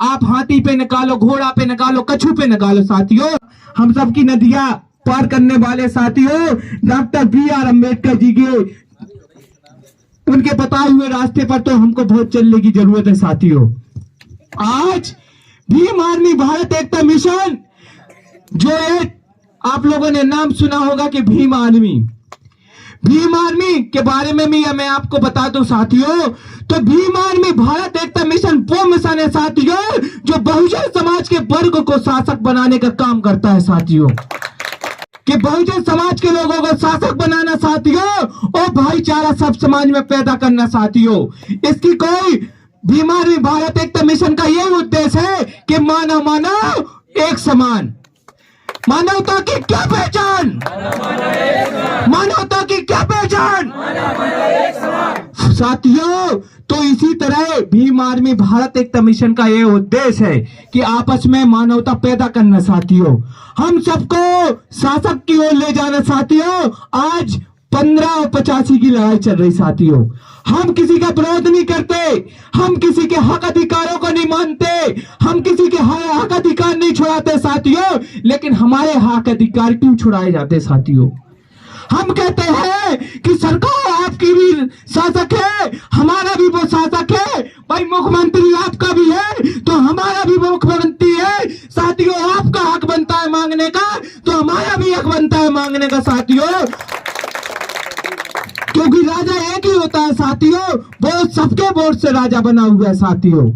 आप हाथी पे निकालो, घोड़ा पे निकालो, कछू पे निकालो साथियों, हम सबकी नदियां पार करने वाले साथियों डॉक्टर BR अम्बेडकर जी के उनके बताए हुए रास्ते पर तो हमको बहुत चलने की जरूरत है साथियों। आज भीम आर्मी भारत एकता मिशन जो एक आप लोगों ने नाम सुना होगा कि भीम आर्मी के बारे में भी मैं आपको बता दूं साथियों, तो भीम आर्मी भारत एकता मिशन वो मिशन है साथियों जो बहुजन समाज के वर्ग को शासक बनाने का काम करता है साथियों, कि बहुजन समाज के लोगों को शासक बनाना साथियों और भाईचारा सब समाज में पैदा करना साथियों। इसकी कोई भीम आर्मी भारत एकता मिशन का यही उद्देश्य है कि मानव मानव एक समान, मानवता की क्या पहचान, मानवता की क्या पहचान साथियों। तो इसी तरह भीम आर्मी भारत एकता मिशन का यह उद्देश्य है कि आपस में मानवता पैदा करना साथियों, हम सबको शासक की ओर ले जाना साथियों। आज 15 और 85 की लड़ाई चल रही साथियों, हम किसी का विरोध नहीं करते, हम किसी के हक अधिकारों को नहीं मानते, हम किसी के हक अधिकार नहीं छुड़ाते साथियों, लेकिन हमारे हक अधिकार क्यों छुड़ाए जाते साथियों। हम कहते हैं कि सरकार आपकी भी शासक है, हमारा भी वो शासक है, भाई मुख्यमंत्री आपका भी है तो हमारा भी मुख्यमंत्री है साथियों, आपका हक बनता है मांगने का तो हमारा भी हक बनता है मांगने का साथियों, क्योंकि राजा एक ही होता है साथियों, वो सबके वोट से राजा बना हुआ है साथियों।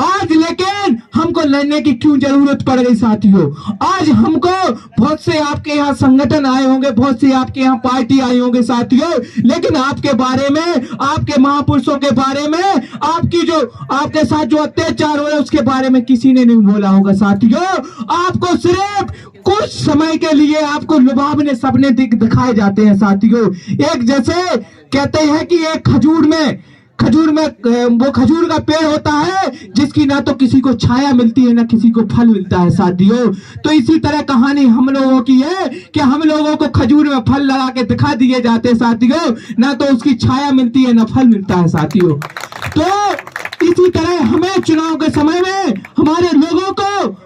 आज लेकिन हमको लड़ने की क्यों जरूरत पड़ गई साथियों। आज हमको बहुत से आपके यहाँ संगठन आए होंगे, बहुत से आपके यहाँ पार्टी आई होंगे साथियों, लेकिन आपके बारे में, आपके महापुरुषों के बारे में, आपकी जो आपके साथ जो अत्याचार हो रहा है उसके बारे में किसी ने नहीं बोला होगा साथियों। आपको सिर्फ कुछ समय के लिए आपको लुभावने सपने दिखाए जाते हैं साथियों। एक जैसे कहते हैं कि एक खजूर में वो खजूर का पेड़ होता है जिसकी ना तो किसी को छाया मिलती है ना किसी को फल मिलता है साथियों। तो इसी तरह कहानी हम लोगों की है कि हम लोगों को खजूर में फल लगा के दिखा दिए जाते हैं साथियों, ना तो उसकी छाया मिलती है ना फल मिलता है साथियों। तो इसी तरह हमें चुनाव के समय में हमारे लोगों को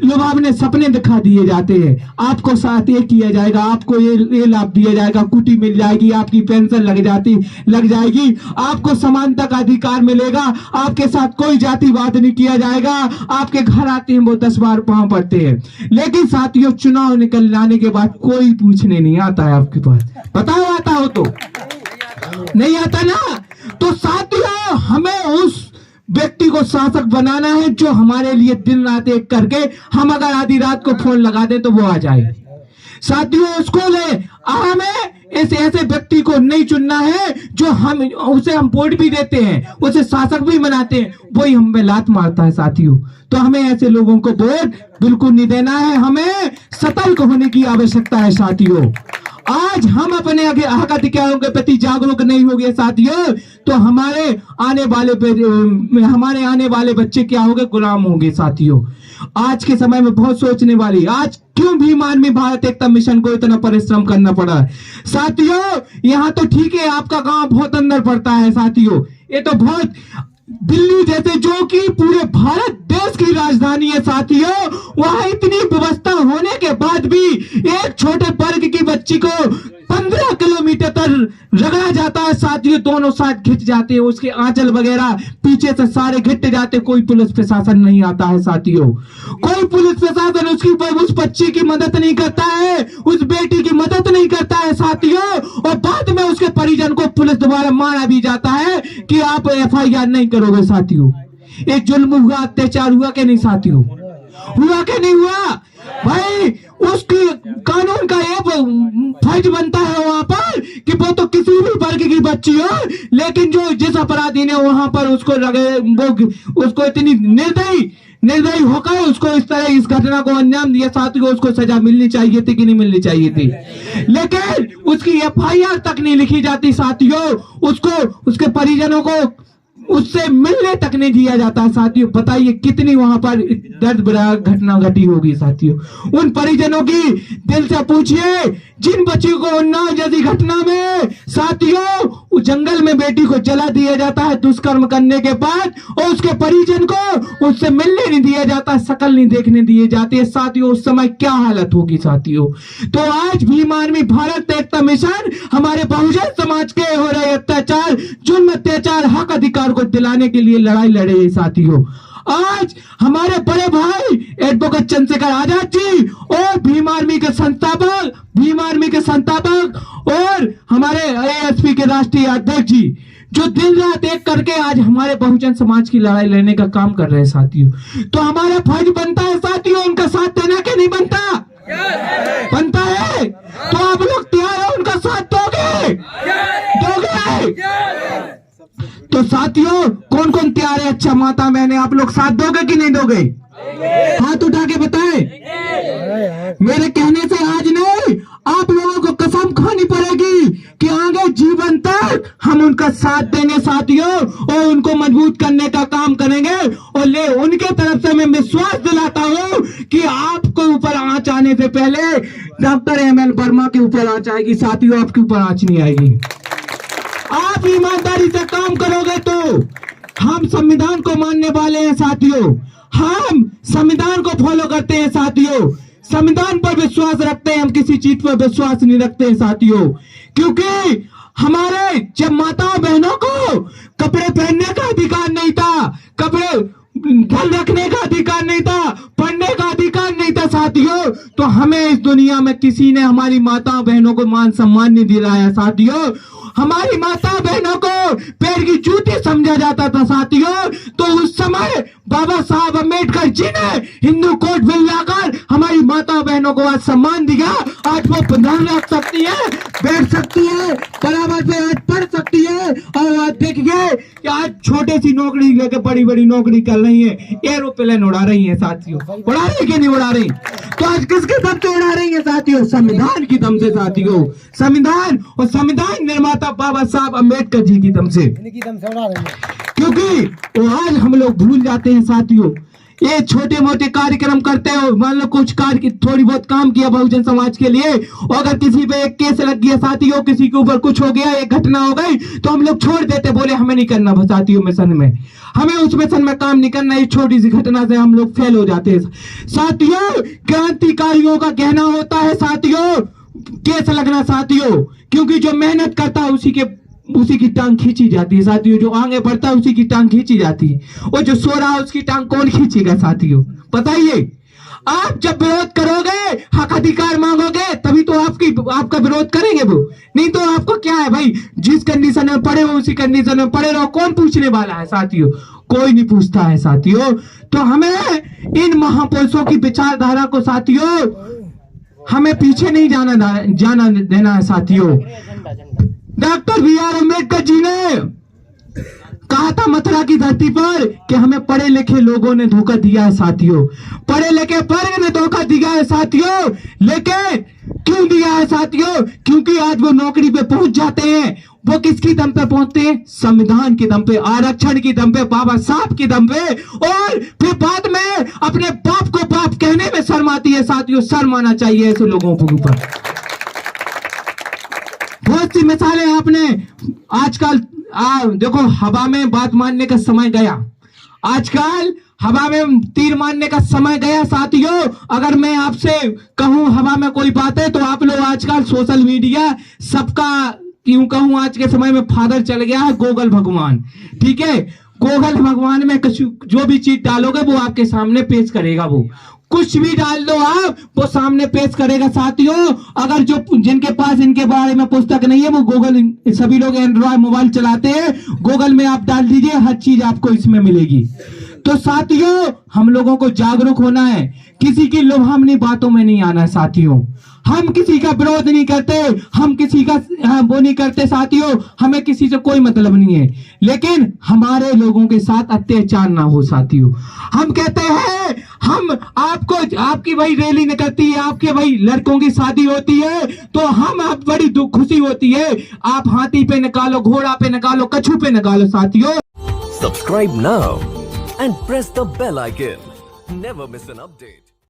लुभावने सपने दिखा दिए जाते हैं। आपको साथ ये किया जाएगा, आपको ये लाभ दिया जाएगा, कुटी मिल जाएगी, आपकी पेंशन लग जाएगी, आपको समानता का अधिकार मिलेगा, आपके साथ कोई जातिवाद नहीं किया जाएगा, आपके घर आते हैं वो 10 बार पांव पड़ते हैं। लेकिन साथियों चुनाव निकल जाने के बाद कोई पूछने नहीं आता है आपके पास, बताओ आता हो तो नहीं आता ना। तो साथियों हमें उस व्यक्ति को शासक बनाना है जो हमारे लिए दिन रात एक करके, हम अगर आधी रात को फोन लगा दे तो वो आ जाए साथियों, उसको ले। हमें ऐसे व्यक्ति को नहीं चुनना है जो हम उसे हम वोट भी देते हैं, उसे शासक भी बनाते हैं, वही हम में लात मारता है साथियों। तो हमें ऐसे लोगों को वोट बिल्कुल नहीं देना है, हमें सतर्क होने की आवश्यकता है साथियों। आज हम अपने हक अधिकारों के प्रति जागरूक नहीं हो गए साथियों, तो हमारे आने वाले बच्चे क्या होंगे, गुलाम होंगे साथियों। आज के समय में बहुत सोचने वाली, आज क्यों भीम आर्मी भारत एकता मिशन को इतना परिश्रम करना पड़ा है साथियों। यहाँ तो ठीक है आपका गांव बहुत अंदर पड़ता है साथियों, ये तो बहुत दिल्ली जैसे जो कि पूरे भारत देश की राजधानी है साथियों, वहां इतनी व्यवस्था होने के बाद भी एक छोटे वर्ग की बच्ची को 15 किलोमीटर तक रगड़ा जाता है साथियों, दोनों साथ घिट जाते हैं, उसके आंचल वगैरह पीछे से सारे घिट जाते, कोई पुलिस प्रशासन नहीं आता है साथियों, कोई पुलिस प्रशासन उस बच्ची की मदद नहीं करता है, उस बेटी की मदद नहीं करता है साथियों। और बाद में उसके परिजन को पुलिस द्वारा मारा भी जाता है कि आप FIR नहीं करोगे साथियों। एक जुल्म हुआ, अत्याचार हुआ कि नहीं साथियों, हुआ कि नहीं हुआ भाई। उसकी कानून का ये फर्ज बनता है वहां पर कि वो तो किसी भी वर्ग की बच्ची हो, लेकिन जो जिस अपराधी ने वहां पर उसको उसको इतनी निर्दयी होकर उसको इस तरह इस घटना को अंजाम दिया साथियों, उसको सजा मिलनी चाहिए थी कि नहीं मिलनी चाहिए थी, लेकिन उसकी FIR तक नहीं लिखी जाती साथियों, उसको उसके परिजनों को उससे मिलने तक नहीं दिया जाता साथियों। बताइए कितनी वहां पर दर्द भरा घटना घटी होगी साथियों। उन परिजनों की दिल से पूछिए जिन बच्चों को उन्नाव जैसी घटना में साथियों उस जंगल में बेटी को जला दिया जाता है दुष्कर्म करने के बाद, और उसके परिजन को उससे मिलने नहीं दिया जाता, शकल नहीं देखने दिए जाती है। साथियों उस समय क्या हालत होगी साथियों। तो आज भीम आर्मी भारत एकता मिशन हमारे बहुजन समाज के हो रहे अत्याचार, जुल्म अत्याचार, हक अधिकार को दिलाने के लिए लड़ाई लड़े हैं साथियों। आज हमारे बड़े भाई एडवोकेट चंद्रशेखर आजाद जी और भीम आर्मी के संस्थापक और हमारे एएसपी के राष्ट्रीय अध्यक्ष जी जो दिन रात एक करके आज हमारे बहुजन समाज की लड़ाई लड़ने का काम कर रहे हैं साथियों। तो हमारा फर्ज बनता है साथियों उनका साथ देना कि नहीं बनता? बनता है। तो आप लोग तैयार हो उनका साथ दोगे? तो साथियों कौन कौन तैयार है? अच्छा माता बहने आप लोग साथ दोगे कि नहीं दोगे? हाथ उठा के बताएं। मेरे कहने से आज नहीं, आप लोगों को कसम खानी पड़ेगी कि आगे जीवन तक हम उनका साथ देंगे साथियों, और उनको मजबूत करने का काम करेंगे। और उनके तरफ से मैं विश्वास दिलाता हूं कि आपको ऊपर आंच आने से पहले डॉक्टर एमएल वर्मा के ऊपर आंच आएगी साथियों, आपके ऊपर आंच नहीं आएगी। आप ईमानदारी से काम करोगे तो हम संविधान को मानने वाले हैं साथियों, हम संविधान को फॉलो करते हैं साथियों, संविधान पर विश्वास रखते हैं, हम किसी चीज पर विश्वास नहीं रखते हैं साथियों। क्योंकि हमारे जब माताओं बहनों को कपड़े पहनने का अधिकार नहीं था, कपड़े घर रखने का अधिकार नहीं था, पढ़ने का अधिकार नहीं था साथियों, तो हमें इस दुनिया में किसी ने हमारी माताओं बहनों को मान सम्मान नहीं दिलाया साथियों। हमारी माता बहनों को पैर की जूती समझा जाता था साथियों। तो उस समय बाबा साहब अम्बेडकर जी ने हिंदू कोड बिल लाकर हमारी माता बहनों को आज सम्मान दिया। आज वो प्रधान रख सकती है, बैठ सकती है, बराबर पे आज पढ़ सकती है। और आज देखिए कि आज छोटे सी नौकरी लेके बड़ी बड़ी नौकरी कर रही है, एरोप्लेन उड़ा रही है साथियों। उड़ा रही कि नहीं उड़ा रही? तो आज किसके दम से उड़ा रही है साथियों? संविधान की दम से साथियों, संविधान और संविधान निर्माता बाबा साहब अम्बेडकर जी की दम से उड़ा रही है। क्योंकि वो आज हम लोग भूल जाते हैं साथियों, ये छोटे मोटे कार्यक्रम करते हो, मान लो कुछ कार्य थोड़ी बहुत काम किया बहुजन समाज के लिए, और अगर किसी पे एक केस लग गया साथियों, किसी के ऊपर कुछ हो गया, एक घटना हो गई, तो हम लोग छोड़ देते, बोले हमें नहीं करना साथियों मिशन में, हमें उस मिशन में काम नहीं करना। ये छोटी सी घटना से हम लोग फेल हो जाते हैं साथियों। क्रांतिकारियों का कहना होता है साथियों केस लगना साथियों, क्योंकि जो मेहनत करता है उसी की टांग खींची जाती है साथियों, जो आगे बढ़ता है उसी की टांग खींची जाती है, और जो सो रहा है उसकी टांग कौन खींचेगा साथियों? बताइए। आप जब विरोध करोगे, हक अधिकार मांगोगे, तभी तो आपका विरोध करेंगे वो, नहीं तो आपको क्या है भाई, जिस कंडीशन में पड़े हो उसी कंडीशन में पड़े रहो। कौन पूछने वाला है साथियों? कोई नहीं पूछता है साथियों। तो हमें इन महापुरुषों की विचारधारा को साथियों हमें पीछे नहीं जाना देना है साथियों। Doctor B R. अम्बेडकर जी ने कहा था मथुरा की धरती पर कि हमें पढ़े लिखे लोगों ने धोखा दिया है साथियों, पढ़े लिखे वर्ग ने धोखा दिया है साथियों। लेकिन क्यों दिया है साथियों? क्योंकि आज वो नौकरी पे पहुंच जाते हैं, वो किसकी दम पे पहुंचते हैं? संविधान की दम पे, आरक्षण की दम पे, बाबा साहब की दम पे, और फिर बाद में अपने बाप को बाप कहने में शर्म आती है साथियों। शर्म आना चाहिए ऐसे लोगों के ऊपर। बहुत सी मिसालें आपने आजकल देखो, हवा में बात मानने का समय गया, आजकल हवा में तीर मारने का समय गया साथियों। अगर मैं आपसे कहूं हवा में कोई बात है, तो आप लोग आजकल सोशल मीडिया सबका क्यों कहूं आज के समय में फादर चल गया है गूगल भगवान, ठीक है। गूगल भगवान में जो भी चीज डालोगे वो आपके सामने पेश करेगा, वो कुछ भी डाल दो आप वो सामने पेश करेगा साथियों। अगर जो जिनके पास इनके बारे में पुस्तक नहीं है वो गूगल, सभी लोग एंड्रॉयड मोबाइल चलाते हैं, गूगल में आप डाल दीजिए, हर चीज आपको इसमें मिलेगी। तो साथियों हम लोगों को जागरूक होना है, किसी की लुभावनी बातों में नहीं आना है साथियों। हम किसी का विरोध नहीं करते, हम किसी का वो नहीं करते साथियों, हमें किसी से कोई मतलब नहीं है, लेकिन हमारे लोगों के साथ अत्याचार ना हो साथियों। हम कहते हैं हम आपकी भाई रैली निकलती है, आपके भाई लड़कों की शादी होती है, तो हम आप बड़ी दुख खुशी होती है, आप हाथी पे निकालो, घोड़ा पे निकालो, कछू पे निकालो साथियों। Subscribe now and press the bell icon. Never miss an update.